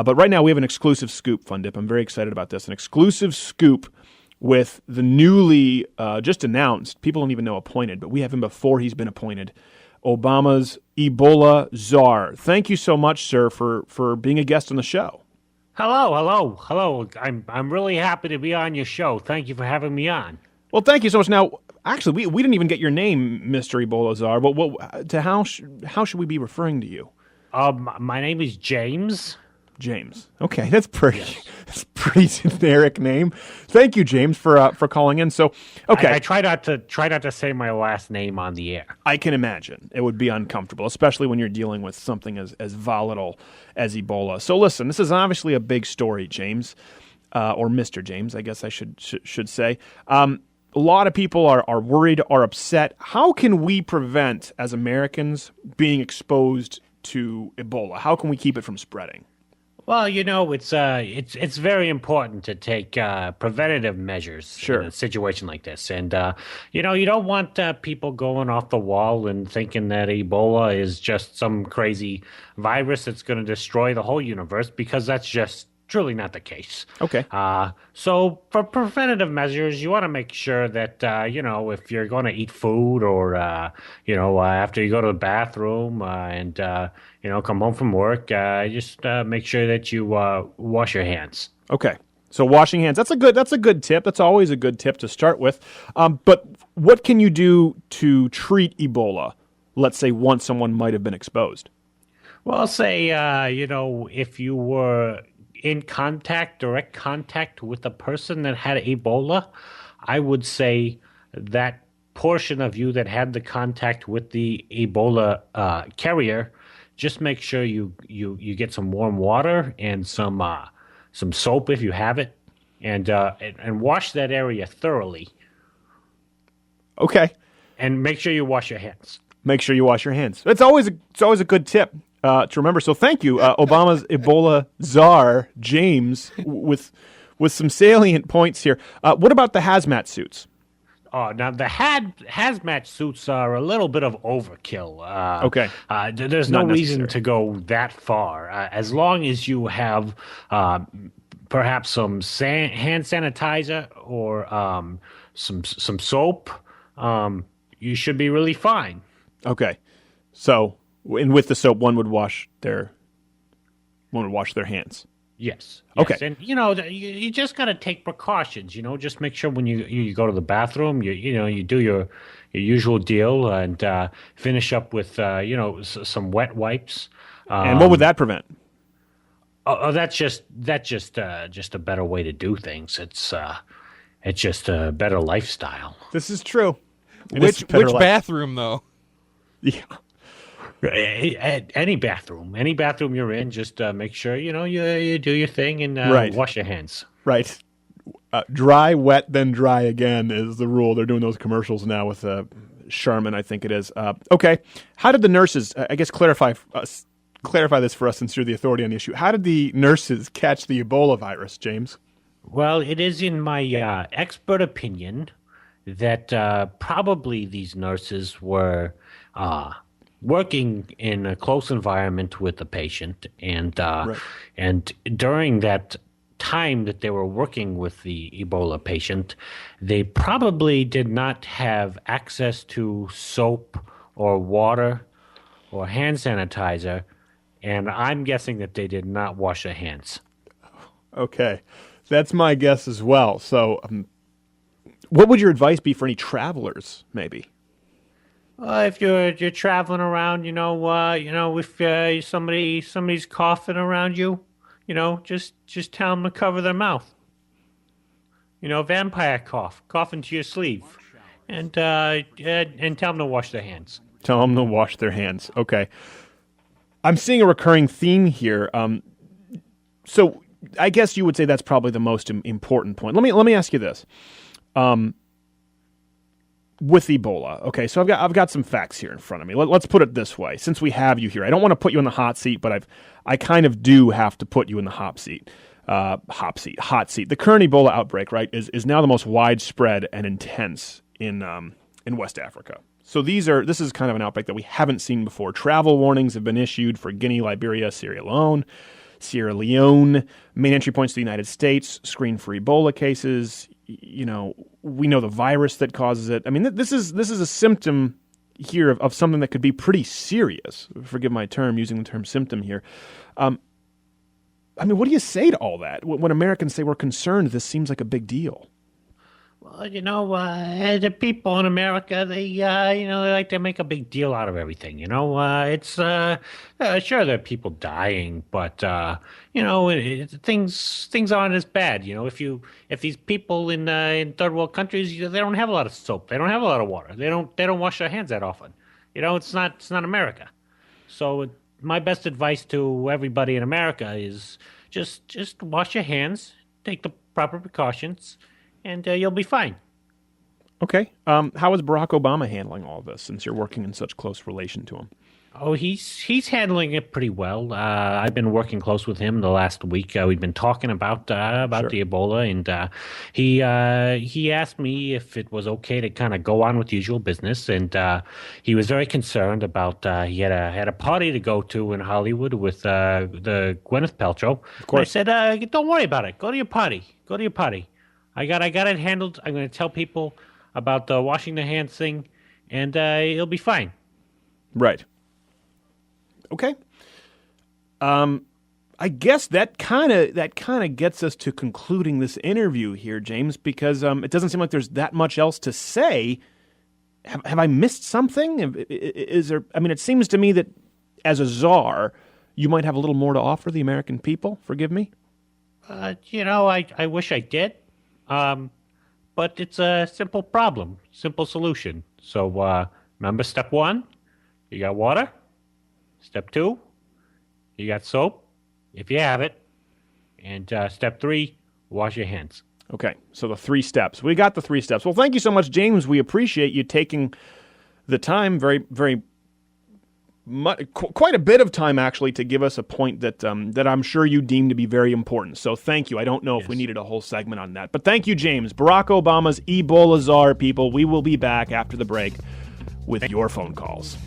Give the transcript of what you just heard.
But right now we have an exclusive scoop, Fun Dip. I'm very excited about this. An exclusive scoop with the newly just announced, people don't even know appointed, but we have him before he's been appointed, Obama's Ebola Czar. Thank you so much, sir, for being a guest on the show. Hello. I'm really happy to be on your show. Thank you for having me on. Well, thank you so much. Now, actually, we didn't even get your name, Mr. Ebola Czar, but how should we be referring to you? My name is James. James. Okay, that's pretty generic name. Thank you, James, for calling in. So, okay, I try not to say my last name on the air. I can imagine it would be uncomfortable, especially when you're dealing with something as volatile as Ebola. So, listen, this is obviously a big story, James, or Mr. James, I guess I should say. A lot of people are worried, are upset. How can we prevent, as Americans, being exposed to Ebola? How can we keep it from spreading? Well, it's very important to take preventative measures in a situation like this, and you don't want people going off the wall and thinking that Ebola is just some crazy virus that's going to destroy the whole universe, because that's just truly not the case. Okay. So for preventative measures, you want to make sure that, if you're going to eat food or, after you go to the bathroom and, come home from work, just make sure that you wash your hands. Okay. So washing hands, that's a good tip. That's always a good tip to start with. But what can you do to treat Ebola, let's say once someone might have been exposed? Well, say, if you were in direct contact with a person that had Ebola, I would say that portion of you that had the contact with the Ebola carrier, just make sure you get some warm water and some soap if you have it, and wash that area thoroughly. Okay. And make sure you wash your hands. Make sure you wash your hands. It's always a good tip to remember. So thank you, Obama's Ebola Czar, James, with some salient points here. What about the hazmat suits? Oh, now the hazmat suits are a little bit of overkill. Okay. There's no reason to go that far. As long as you have perhaps some hand sanitizer or some soap, you should be really fine. Okay. So, and with the soap, one would wash their hands. Yes. Okay. And you just got to take precautions. Just make sure when you go to the bathroom, you do your usual deal and finish up with some wet wipes. And what would that prevent? That's just a better way to do things. It's just a better lifestyle. This is true. Which bathroom though? Yeah. Any bathroom you're in, just make sure you do your thing and wash your hands. Right. Dry, wet, then dry again is the rule. They're doing those commercials now with Charmin, I think it is. Okay. How did the nurses? I guess clarify this for us since you're the authority on the issue. How did the nurses catch the Ebola virus, James? Well, it is in my expert opinion that probably these nurses were working in a close environment with the patient, and during that time that they were working with the Ebola patient, they probably did not have access to soap or water or hand sanitizer, and I'm guessing that they did not wash their hands. Okay, that's my guess as well. So, what would your advice be for any travelers, maybe? If you're traveling around, if somebody's coughing around you, just tell them to cover their mouth. Vampire cough into your sleeve, and tell them to wash their hands. Tell them to wash their hands. Okay. I'm seeing a recurring theme here. So I guess you would say that's probably the most important point. Let me ask you this. With Ebola, okay, so I've got some facts here in front of me. Let's put it this way. Since we have you here, I don't want to put you in the hot seat, but I kind of do have to put you in the hot seat. Hot seat. The current Ebola outbreak, right, is now the most widespread and intense in West Africa. So this is kind of an outbreak that we haven't seen before. Travel warnings have been issued for Guinea, Liberia, Sierra Leone. Sierra Leone, main entry points to the United States, screen for Ebola cases. We know the virus that causes it. I mean, this is a symptom here of something that could be pretty serious. Forgive my term, using the term symptom here. What do you say to all that? When Americans say we're concerned, this seems like a big deal. Well, the people in America, they like to make a big deal out of everything. It's sure there are people dying, but things aren't as bad. If these people in third world countries, they don't have a lot of soap, they don't have a lot of water, they don't wash their hands that often. It's not America. So my best advice to everybody in America is just wash your hands, take the proper precautions, and you'll be fine. Okay. How is Barack Obama handling all of this, since you're working in such close relation to him? Oh, he's handling it pretty well. I've been working close with him the last week. We've been talking about the Ebola, and he asked me if it was okay to kind of go on with usual business, and he was very concerned about he had a party to go to in Hollywood with the Gwyneth Paltrow. Of course. And I said, don't worry about it. Go to your party. I got it handled. I'm going to tell people about the washing their hands thing, and it'll be fine. Right. Okay. I guess that kind of gets us to concluding this interview here, James, because it doesn't seem like there's that much else to say. Have I missed something? Is there? I mean, it seems to me that as a czar, you might have a little more to offer the American people. Forgive me. I wish I did. But it's a simple problem, simple solution. So remember step 1, you got water. Step 2, you got soap, if you have it. And step 3, wash your hands. Okay, so the 3 steps. We got the 3 steps. Well, thank you so much, James. We appreciate you taking the time, quite a bit of time, actually, to give us a point that I'm sure you deem to be very important. So thank you. I don't know if we needed a whole segment on that. But thank you, James. Barack Obama's Ebola Czar, people. We will be back after the break with your phone calls.